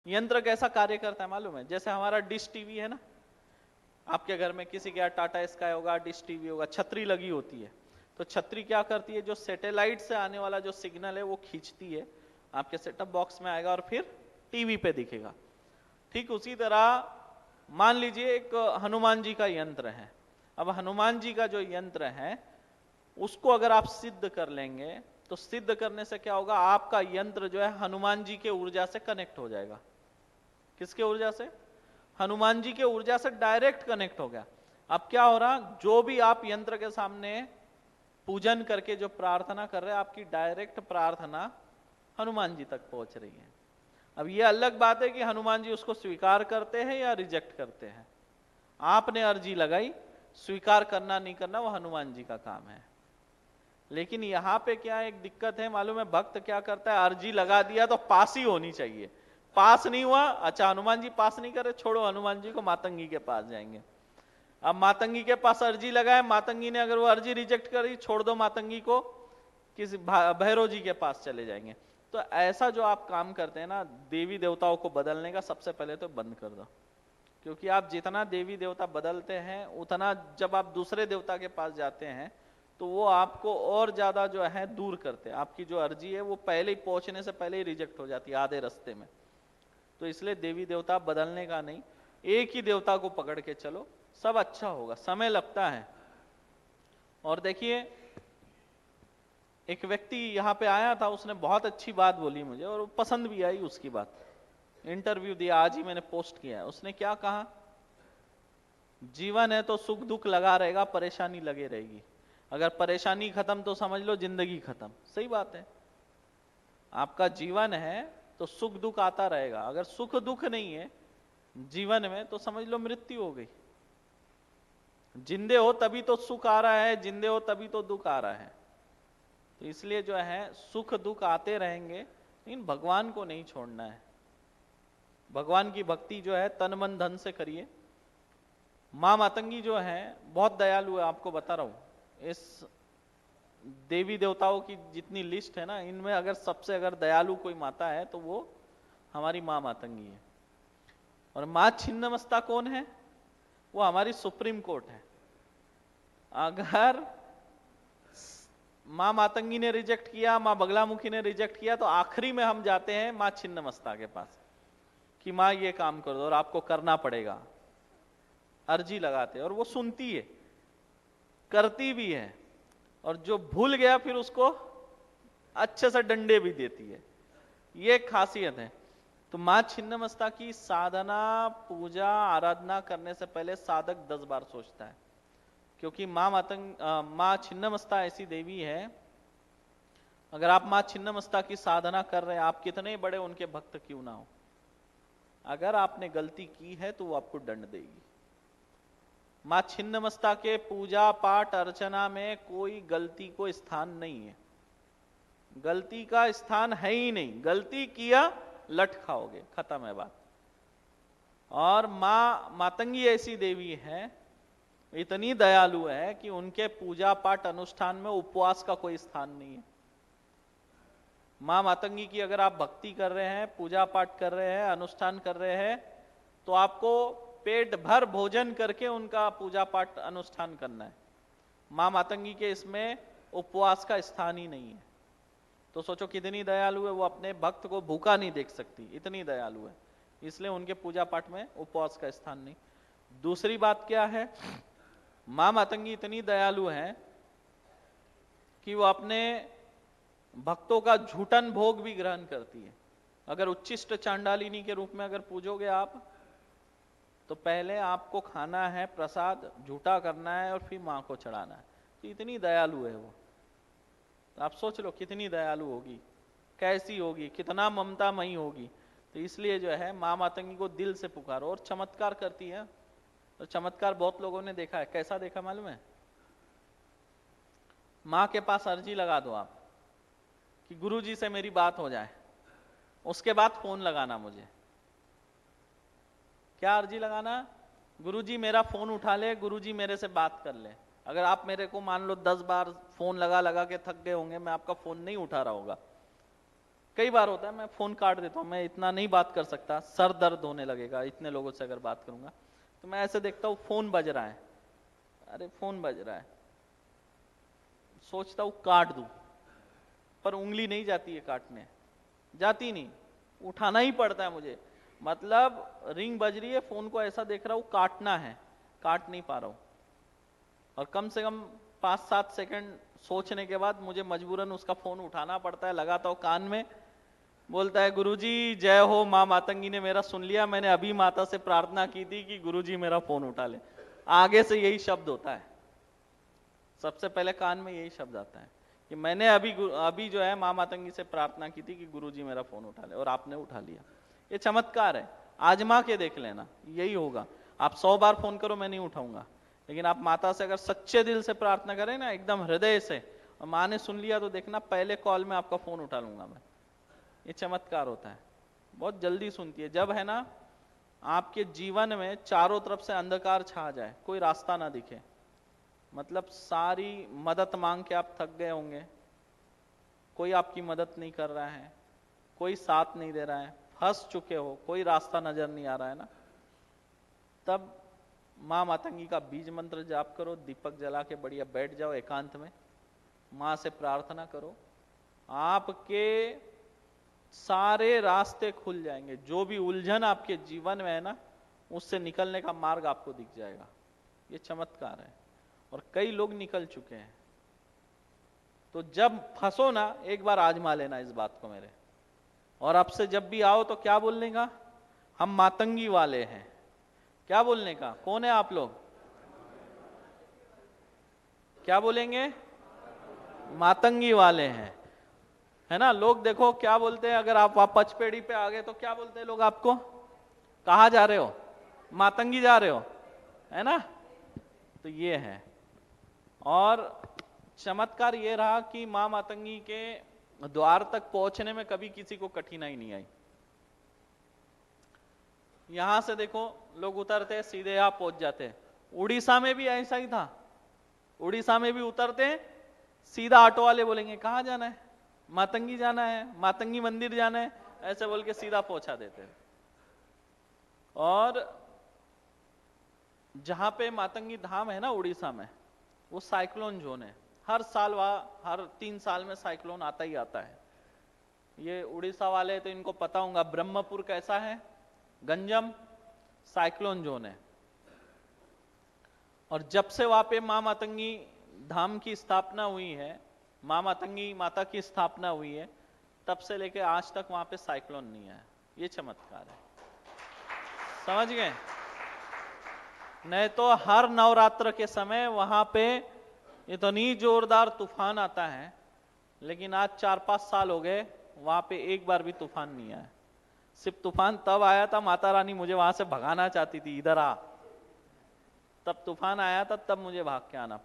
यंत्र कैसा कार्य करता है मालूम है? जैसे हमारा डिश टीवी है ना, आपके घर में किसी के यहाँ टाटा स्काई होगा, डिश टीवी होगा, छतरी लगी होती है। तो छतरी क्या करती है, जो सैटेलाइट से आने वाला जो सिग्नल है वो खींचती है, आपके सेटअप बॉक्स में आएगा और फिर टीवी पे दिखेगा। ठीक उसी तरह मान लीजिए एक हनुमान जी का यंत्र है। अब हनुमान जी का जो यंत्र है उसको अगर आप सिद्ध कर लेंगे तो सिद्ध करने से क्या होगा, आपका यंत्र जो है हनुमान जी के ऊर्जा से कनेक्ट हो जाएगा। किसके ऊर्जा से? हनुमान जी के ऊर्जा से डायरेक्ट कनेक्ट हो गया। अब क्या हो रहा, जो भी आप यंत्र के सामने पूजन करके जो प्रार्थना कर रहे हैं, आपकी डायरेक्ट प्रार्थना हनुमान जी तक पहुंच रही है। अब यह अलग बात है कि हनुमान जी उसको स्वीकार करते हैं या रिजेक्ट करते हैं। आपने अर्जी लगाई, स्वीकार करना नहीं करना वो हनुमान जी का काम है। लेकिन यहां पे क्या एक दिक्कत है मालूम है, भक्त क्या करता है, अर्जी लगा दिया तो पास ही होनी चाहिए, पास नहीं हुआ, अच्छा हनुमान जी पास नहीं करे, छोड़ो हनुमान जी को, मातंगी के पास जाएंगे। अब मातंगी के पास अर्जी लगाए, मातंगी ने अगर वो अर्जी रिजेक्ट करी, छोड़ दो मातंगी को, किसी भैरव जी के पास चले जाएंगे। तो ऐसा जो आप काम करते हैं ना, देवी देवताओं को बदलने का, सबसे पहले तो बंद कर दो। क्योंकि आप जितना देवी देवता बदलते हैं उतना जब आप दूसरे देवता के पास जाते हैं तो वो आपको और ज्यादा जो है दूर करते हैं। आपकी जो अर्जी है वो पहले ही पहुंचने से पहले ही रिजेक्ट हो जाती है आधे रास्ते में। तो इसलिए देवी देवता बदलने का नहीं, एक ही देवता को पकड़ के चलो, सब अच्छा होगा। समय लगता है। और देखिए एक व्यक्ति यहाँ पे आया था, उसने बहुत अच्छी बात बोली मुझे और पसंद भी आई उसकी बात। इंटरव्यू दिया, आज ही मैंने पोस्ट किया है। उसने क्या कहा, जीवन है तो सुख दुख लगा रहेगा, परेशानी लगे रहेगी। अगर परेशानी खत्म तो समझ लो जिंदगी खत्म। सही बात है, आपका जीवन है तो सुख दुख आता रहेगा। अगर सुख दुख नहीं है जीवन में तो समझ लो मृत्यु हो गई। जिंदे हो तभी तो सुख आ रहा है, जिंदे हो तभी तो दुख आ रहा है। तो इसलिए जो है सुख दुख आते रहेंगे, लेकिन भगवान को नहीं छोड़ना है। भगवान की भक्ति जो है तन मन धन से करिए। मां मातंगी जो है बहुत दयालु है, आपको बता रहा हूं। इस देवी देवताओं की जितनी लिस्ट है ना, इनमें अगर सबसे अगर दयालु कोई माता है तो वो हमारी मां मातंगी है। और मां छिन्नमस्ता कौन है? वो हमारी सुप्रीम कोर्ट है। अगर मां मातंगी ने रिजेक्ट किया, मां बगलामुखी ने रिजेक्ट किया, तो आखिरी में हम जाते हैं मां छिन्नमस्ता के पास कि मां ये काम कर दो और आपको करना पड़ेगा। अर्जी लगाते और वो सुनती है, करती भी है, और जो भूल गया फिर उसको अच्छे से डंडे भी देती है। ये खासियत है। तो मां छिन्नमस्ता की साधना पूजा आराधना करने से पहले साधक 10 बार सोचता है। क्योंकि मां छिन्नमस्ता ऐसी देवी है, अगर आप मां छिन्नमस्ता की साधना कर रहे हैं, आप कितने बड़े उनके भक्त क्यों ना हो, अगर आपने गलती की है तो वो आपको दंड देगी। मां छिन्नमस्ता के पूजा पाठ अर्चना में कोई गलती को स्थान नहीं है। गलती का स्थान है ही नहीं। गलती किया लठ खाओगे, खत्म है बात। और मां मातंगी ऐसी देवी है, इतनी दयालु है कि उनके पूजा पाठ अनुष्ठान में उपवास का कोई स्थान नहीं है। मां मातंगी की अगर आप भक्ति कर रहे हैं, पूजा पाठ कर रहे हैं, अनुष्ठान कर रहे हैं, तो आपको पेट भर भोजन करके उनका पूजा पाठ अनुष्ठान करना है। मां मातंगी के इसमें उपवास का स्थान ही नहीं है। तो सोचो कितनी दयालु है, वो अपने भक्त को भूखा नहीं देख सकती, इतनी दयालु है। इसलिए उनके पूजा पाठ में उपवास का स्थान नहीं। दूसरी बात क्या है, मां मातंगी इतनी दयालु है कि वो अपने भक्तों का झूठन भोग भी ग्रहण करती है। अगर उच्चिष्ट चांडालिनी के रूप में अगर पूजोगे आप, तो पहले आपको खाना है प्रसाद, झूठा करना है और फिर मां को चढ़ाना है। तो इतनी दयालु है वो। तो आप सोच लो कितनी दयालु होगी, कैसी होगी, कितना ममतामयी होगी। तो इसलिए जो है मां मातंगी को दिल से पुकारो। और चमत्कार करती है। तो चमत्कार बहुत लोगों ने देखा है। कैसा देखा मालूम है? मां के पास अर्जी लगा दो आप कि गुरुजी से मेरी बात हो जाए, उसके बाद फोन लगाना मुझे। क्या अर्जी लगाना? गुरुजी मेरा फोन उठा ले, गुरुजी मेरे से बात कर ले। अगर आप मेरे को मान लो 10 बार फोन लगा लगा के थक गए होंगे, मैं आपका फोन नहीं उठा रहा होगा, कई बार होता है मैं फोन काट देता हूँ, मैं इतना नहीं बात कर सकता, सर दर्द होने लगेगा इतने लोगों से अगर बात करूंगा। तो मैं ऐसे देखता हूँ फोन बज रहा है, अरे फोन बज रहा है, सोचता हूँ काट दूं, पर उंगली नहीं जाती है काटने, जाती नहीं, उठाना ही पड़ता है मुझे। मतलब रिंग बज रही है, फोन को ऐसा देख रहा हूं काटना है, काट नहीं पा रहा हूं, और कम से कम 5-7 सेकंड सोचने के बाद मुझे मजबूरन उसका फोन उठाना पड़ता है। लगाता हूं कान में, बोलता है गुरुजी जय हो, माँ मातंगी ने मेरा सुन लिया, मैंने अभी माता से प्रार्थना की थी कि गुरुजी मेरा फोन उठा ले। आगे से यही शब्द होता है, सबसे पहले कान में यही शब्द आता है कि मैंने अभी जो है माँ मातंगी से प्रार्थना की थी कि गुरुजी मेरा फोन उठा ले, और आपने उठा लिया। ये चमत्कार है, आजमा के देख लेना, यही होगा। आप 100 बार फोन करो मैं नहीं उठाऊंगा, लेकिन आप माता से अगर सच्चे दिल से प्रार्थना करें ना, एकदम हृदय से, और माँ ने सुन लिया, तो देखना पहले कॉल में आपका फोन उठा लूंगा मैं। ये चमत्कार होता है, बहुत जल्दी सुनती है। जब है ना आपके जीवन में चारों तरफ से अंधकार छा जाए, कोई रास्ता ना दिखे, मतलब सारी मदद मांग के आप थक गए होंगे, कोई आपकी मदद नहीं कर रहा है, कोई साथ नहीं दे रहा है, फंस चुके हो, कोई रास्ता नजर नहीं आ रहा है ना, तब माँ मातंगी का बीज मंत्र जाप करो, दीपक जला के बढ़िया बैठ जाओ एकांत में, माँ से प्रार्थना करो, आपके सारे रास्ते खुल जाएंगे। जो भी उलझन आपके जीवन में है ना, उससे निकलने का मार्ग आपको दिख जाएगा। ये चमत्कार है, और कई लोग निकल चुके हैं। तो जब फंसो ना, एक बार आजमा लेना इस बात को मेरे, और अब से जब भी आओ तो क्या बोलने का, हम मातंगी वाले हैं। क्या बोलने का, कौन है आप लोग, क्या बोलेंगे, मातंगी वाले हैं, है ना। लोग देखो क्या बोलते हैं, अगर आप पचपेड़ी पे आ गए तो क्या बोलते हैं लोग आपको, कहाँ जा रहे हो, मातंगी जा रहे हो, है ना। तो ये है, और चमत्कार ये रहा कि माँ मातंगी के द्वार तक पहुंचने में कभी किसी को कठिनाई नहीं आई। यहां से देखो लोग उतरते सीधे यहां पहुंच जाते। उड़ीसा में भी ऐसा ही था, उड़ीसा में भी उतरते सीधा ऑटो वाले बोलेंगे कहाँ जाना है, मातंगी जाना है, मातंगी मंदिर जाना है, ऐसे बोल के सीधा पहुंचा देते। और जहां पे मातंगी धाम है ना उड़ीसा में, वो साइक्लोन जोन है, हर साल वहां हर 3 साल में साइक्लोन आता ही आता है। ये उड़ीसा वाले तो इनको पता होगा, ब्रह्मपुर कैसा है, गंजम साइक्लोन जोन है। और जब से वहां पे माँ मातंगी धाम की स्थापना हुई है, माँ मातंगी माता की स्थापना हुई है, तब से लेके आज तक वहां पे साइक्लोन नहीं आया। ये चमत्कार है, समझ गए। नहीं तो हर नवरात्र के समय वहां पे इतनी जोरदार तूफान आता है, लेकिन आज 4-5 साल हो गए वहां पे एक बार भी तूफान नहीं आया। सिर्फ तूफान तब आया था, माता रानी मुझे वहां से भगाना चाहती थी, इधर आ, तब तूफान आया था, तब मुझे भाग के आना